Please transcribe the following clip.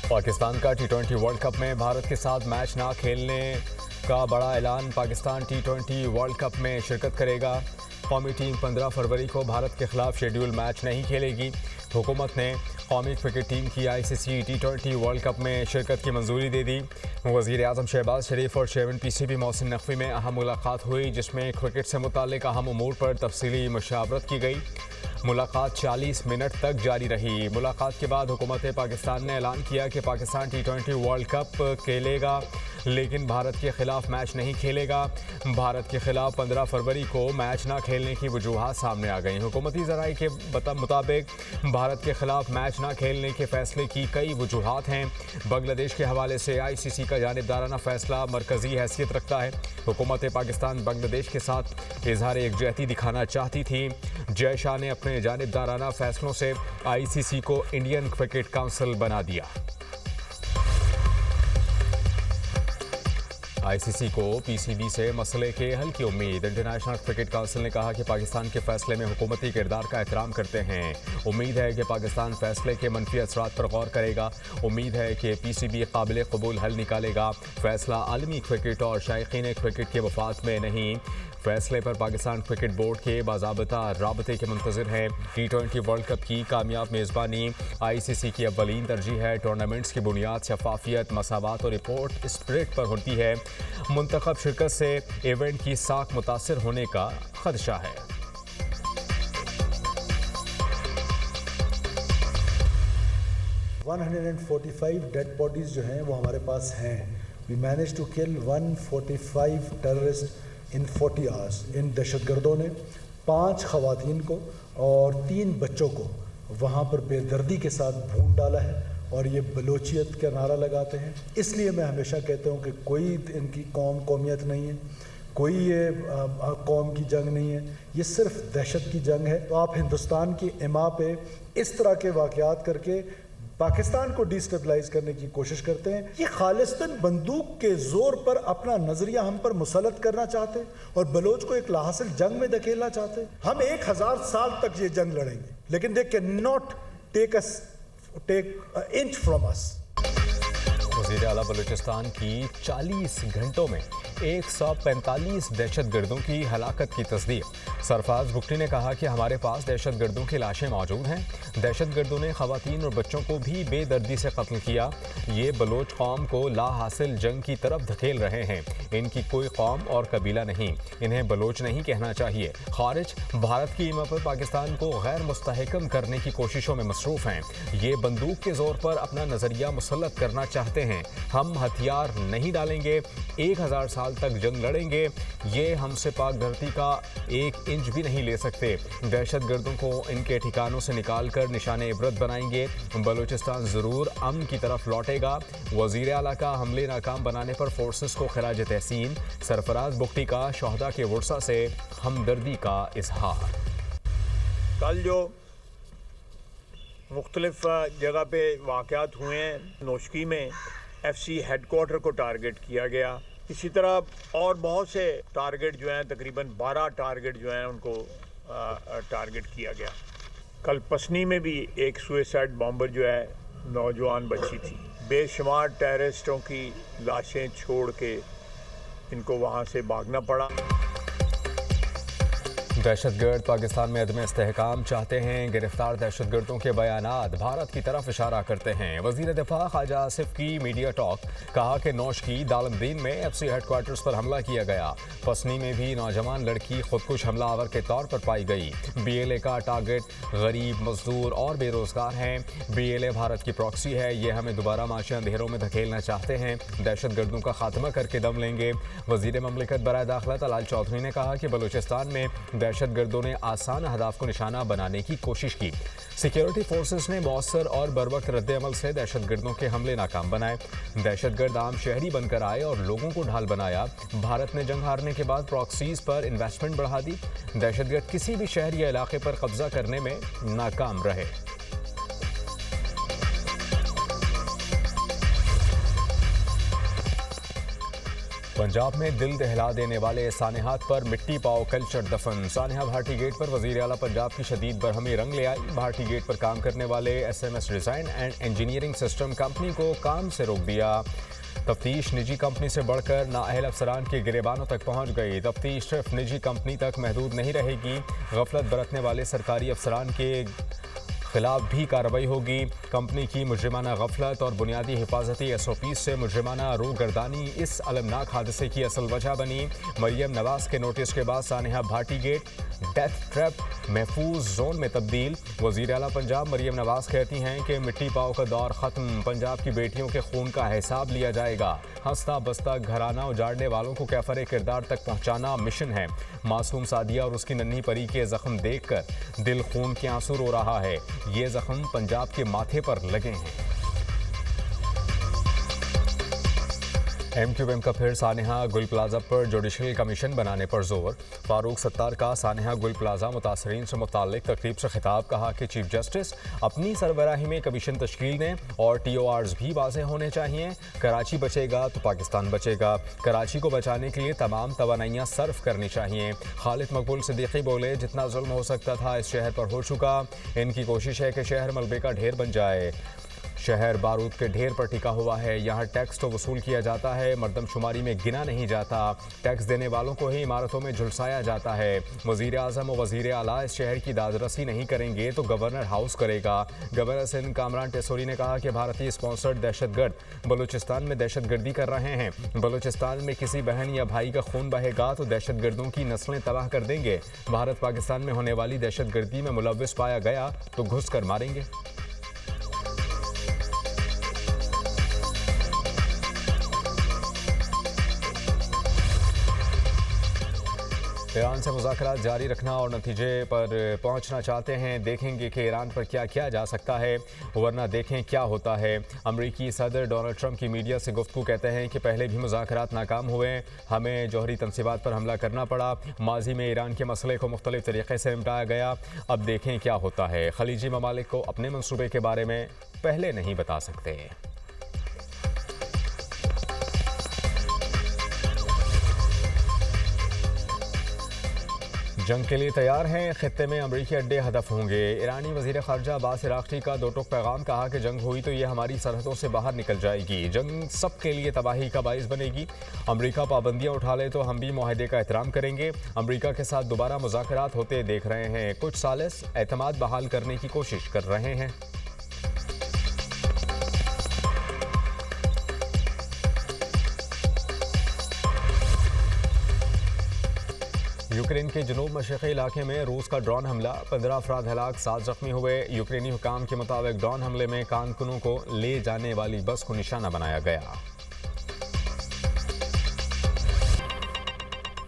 पाकिस्तान का टी20 world cup में भारत के साथ मैच ना खेलने का बड़ा ऐलान। पाकिस्तान टी20 वर्ल्ड कप में शिरकत करेगा। कौमी टीम 15 फरवरी को भारत के खिलाफ शेड्यूल मैच नहीं खेलेगी। हुकूमत ने कौमी क्रिकेट टीम की ICC टी20 वर्ल्ड कप में शिरकत की मंजूरी दे दी। वज़ीर आज़म शहबाज शरीफ और चेयरमैन PCB मोहसिन नकवी में अहम मुलाकात हुई, जिसमें क्रिकेट से मुताल्लिक अहम उमूर पर तफसीली मशावरत की गई। मुलाकात 40 मिनट तक जारी रही। मुलाकात के बाद हुकूमत पाकिस्तान ने ऐलान किया कि पाकिस्तान टी20 वर्ल्ड कप खेलेगा, लेकिन भारत के खिलाफ मैच नहीं खेलेगा। भारत के खिलाफ 15 फरवरी को मैच ना खेलने की वजूहात सामने आ गई। हुकूमती ज़राए के मुताबिक भारत के खिलाफ मैच ना खेलने के फैसले की कई वजूहात हैं। बांग्लादेश के हवाले से ICC का जानिबदाराना फैसला मरकज़ी हैसियत रखता है। हुकूमत पाकिस्तान बांग्लादेश के साथ इजहार यकजहती दिखाना चाहती थी। जय शाह ने अपने जानिबदाराना फैसलों से ICC को इंडियन क्रिकेट काउंसिल बना दिया। ICC को PCB से मसले के हल की उम्मीद। इंटरनेशनल क्रिकेट काउंसिल ने कहा कि पाकिस्तान के फैसले में हुकूमती किरदार का एहतराम करते हैं। उम्मीद है कि पाकिस्तान फैसले के मनफी असरात पर गौर करेगा। उम्मीद है कि PCB काबिल कबूल हल निकालेगा। फैसला आलमी क्रिकेट और शायकीन क्रिकेट के वफाद में नहीं। फैसले पर पाकिस्तान क्रिकेट बोर्ड के बाज़ाबता राबते के मुंतज़िर हैं। टी20 वर्ल्ड कप की कामयाब मेज़बानी ICC की अव्वलीन तरजीह है। टूर्नामेंट्स की बुनियाद शफाफियत, मसावत और रिपोर्ट स्प्रिट पर होती है। मुंतखब शिरकत से इवेंट की साख मुतासर होने का खदशा है। डेड बॉडीज जो हैं वो हमारे पास हैं। We manage to kill 145 terrorist in 40 hours. इन दहशतगर्दों ने 5 खवातीन को और 3 बच्चों को वहाँ पर बेदर्दी के साथ भून डाला है और ये बलोचियत का नारा लगाते हैं। इसलिए मैं हमेशा कहता हूँ कि कोई इनकी कौमियत नहीं है, कोई ये कौम की जंग नहीं है, ये सिर्फ दहशत की जंग है। तो आप हिंदुस्तान की इमा पे इस तरह के वाक़यात करके पाकिस्तान को डिस्टेबलाइज करने की कोशिश करते हैं। ये खालिस्तान बंदूक के जोर पर अपना नजरिया हम पर मुसलत करना चाहते हैं और बलोच को एक लाहासिल जंग में धकेलना चाहते हैं। हम 1000 साल तक ये जंग लड़ेंगे, लेकिन they can not take inch from us. वज़ीर आला बलूचिस्तान की 40 घंटों में 145 दहशतगर्दों की हलाकत की तस्दीक। सरफराज बुगटी ने कहा कि हमारे पास दहशतगर्दों की लाशें मौजूद हैं। दहशतगर्दों ने खवातीन और बच्चों को भी बेदर्दी से कत्ल किया। ये बलोच कौम को लाहासिल जंग की तरफ धकेल रहे हैं। इनकी कोई कौम और कबीला नहीं, इन्हें बलोच नहीं कहना चाहिए। खारिज भारत की ईमा पर पाकिस्तान को गैर मुस्तहकम करने की कोशिशों में मसरूफ़ हैं। ये बंदूक के जोर पर अपना नज़रिया मुसल्लत करना चाहते हैं। हम हथियार नहीं डालेंगे, 1000 साल तक जंग लड़ेंगे। ये हमसे पाक धरती का 1 इंच भी नहीं ले सकते। दहशतगर्दों को इनके ठिकानों से निकाल कर निशाने इबरत बनाएंगे। बलूचिस्तान ज़रूर अमन की तरफ लौटेगा। वज़ीर आला का हमले नाकाम बनाने पर फोर्सेस को खराज तहसीन। सरफराज बुगटी का शोहदा के वर्सा से हमदर्दी का इजहार। कल जो मुख्तलिफ जगह पे वाक़यात हुए हैं, नोशकी में FC हेडक्वार्टर को टारगेट किया गया। इसी तरह और बहुत से टारगेट जो हैं, तकरीबन 12 टारगेट जो हैं उनको टारगेट किया गया। कल पसनी में भी एक सुसाइड बॉम्बर जो है नौजवान बच्ची थी। बेशुमार टेररिस्टों की लाशें छोड़ के इनको वहाँ से भागना पड़ा। दहशतगर्द पाकिस्तान में अदम इस्तेहकाम चाहते हैं। गिरफ्तार दहशतगर्दों के बयानात भारत की तरफ इशारा करते हैं। वज़ीर दिफा ख्वाजा आसिफ की मीडिया टॉक। कहा कि नौशकी दालमदीन में FC हेडक्वार्टर्स पर हमला किया गया। पसनी में भी नौजवान लड़की खुदकुश हमलावर के तौर पर पाई गई। BLA का टारगेट गरीब, मजदूर और बेरोजगार हैं। BLA भारत की प्रॉक्सी है। ये हमें दोबारा माशी अंधेरों में धकेलना चाहते हैं। दहशतगर्दों का खात्मा करके दम लेंगे। वज़ीर ममलिकत बराए दाखिला तलाल चौधरी ने कहा कि बलूचिस्तान में दहशतगर्दों ने आसान अहदाफ को निशाना बनाने की कोशिश की। सिक्योरिटी फोर्सेस ने मौसर और बरवक्त रद्द-ए-अमल से दहशतगर्दों के हमले नाकाम बनाए। दहशतगर्द आम शहरी बनकर आए और लोगों को ढाल बनाया। भारत ने जंग हारने के बाद प्रॉक्सीज पर इन्वेस्टमेंट बढ़ा दी। दहशतगर्द किसी भी शहर या इलाके पर कब्जा करने में नाकाम रहे। पंजाब में दिल दहला देने वाले सानेहात पर मिट्टी पाओ कल्चर दफन। सानेहा भाटी गेट पर वजीर आला पंजाब की शदीद बरहमी रंग ले आई। भाटी गेट पर काम करने वाले SMS design and engineering system company को काम से रोक दिया। तफ्तीश निजी कंपनी से बढ़कर नाअहल अफसरान के गिरेबानों तक पहुंच गई। तफ्तीश सिर्फ निजी कंपनी तक महदूद नहीं रहेगी, गफलत बरतने वाले सरकारी अफसरान के खिलाफ भी कार्रवाई होगी। कंपनी की मुजरिमाना गफलत और बुनियादी हिफाजती SOP से मुजरिमाना रूगर्दानी इस अलमनाक हादसे की असल वजह बनी। मरियम नवाज के नोटिस के बाद सानेहा भाटी गेट डेथ ट्रैप महफूज जोन में तब्दील। वज़ीर आला पंजाब मरियम नवाज कहती हैं कि मिट्टी पाओ का दौर ख़त्म, पंजाब की बेटियों के खून का हिसाब लिया जाएगा। हंसता बसता घराना उजाड़ने वालों को कैफर किरदार तक पहुँचाना मिशन है। मासूम सादिया और उसकी नन्ही परी के जख्म देखकर दिल खून के आंसू रो रहा है। ये जख्म पंजाब के माथे पर लगे हैं। MQM का फिर सानेहा गुल प्लाजा पर जुडिशल कमीशन बनाने पर जोर। फारूक सत्तार का सानेहा गुल प्लाजा मुतासरीन से मुताल्लिक तकरीब से खिताब। कहा कि चीफ जस्टिस अपनी सरबराही में कमीशन तश्कील दें और TORs भी वाज़ेह होने चाहिए। कराची बचेगा तो पाकिस्तान बचेगा। कराची को बचाने के लिए तमाम तवानाइयाँ सर्फ करनी चाहिए। खालिद मकबूल सिद्दीकी बोले, जितना जुल्म हो सकता था इस शहर पर हो चुका। इनकी कोशिश है कि शहर मलबे का ढेर बन जाए। शहर बारूद के ढेर पर टिका हुआ है। यहाँ टैक्स तो वसूल किया जाता है, मरदमशुमारी में गिना नहीं जाता। टैक्स देने वालों को ही इमारतों में झुलसाया जाता है। वज़ीर आज़म और वज़ीर आला इस शहर की दादरसी नहीं करेंगे तो गवर्नर हाउस करेगा। गवर्नर सिंध कामरान टेसोरी ने कहा कि भारतीय स्पॉन्सर्ड दहशतगर्द बलूचिस्तान में दहशतगर्दी कर रहे हैं। बलूचिस्तान में किसी बहन या भाई का खून बहेगा तो दहशतगर्दों की नस्लें तबाह कर देंगे। भारत पाकिस्तान में होने वाली दहशतगर्दी में मुलव्विस पाया गया तो घुस कर मारेंगे। ईरान से मुज़ाकरात जारी रखना और नतीजे पर पहुंचना चाहते हैं। देखेंगे कि ईरान पर क्या किया जा सकता है, वरना देखें क्या होता है। अमरीकी सदर डोनाल्ड ट्रंप की मीडिया से गुफ्तगू कहते हैं कि पहले भी मुज़ाकरात नाकाम हुए, हमें जौहरी तनसीबात पर हमला करना पड़ा। माजी में ईरान के मसले को मुख्तलिफ तरीक़े से निपटाया गया, अब देखें क्या होता है। खलीजी ममालिक को अपने मनसूबे के बारे में पहले नहीं बता सकते। जंग के लिए तैयार हैं, खित्ते में अमरीकी अड्डे हदफ होंगे। ईरानी वज़ीर ख़ारजा अब्बास अराग़ची का दो टुक पैगाम। कहा कि जंग हुई तो ये हमारी सरहदों से बाहर निकल जाएगी। जंग सब के लिए तबाही का बाइस बनेगी। अमरीका पाबंदियाँ उठा ले तो हम भी मुआहदे का एहतराम करेंगे। अमरीका के साथ दोबारा मुज़ाकरात होते देख रहे हैं। कुछ सालिस एतमाद बहाल करने की कोशिश कर रहे हैं। यूक्रेन के जनूब मशरक़ी इलाके में रूस का ड्रोन हमला, 15 अफराद हलाक, 7 जख्मी हुए। यूक्रेनी हुकाम के मुताबिक ड्रोन हमले में कारकुनों को ले जाने वाली बस को निशाना बनाया गया।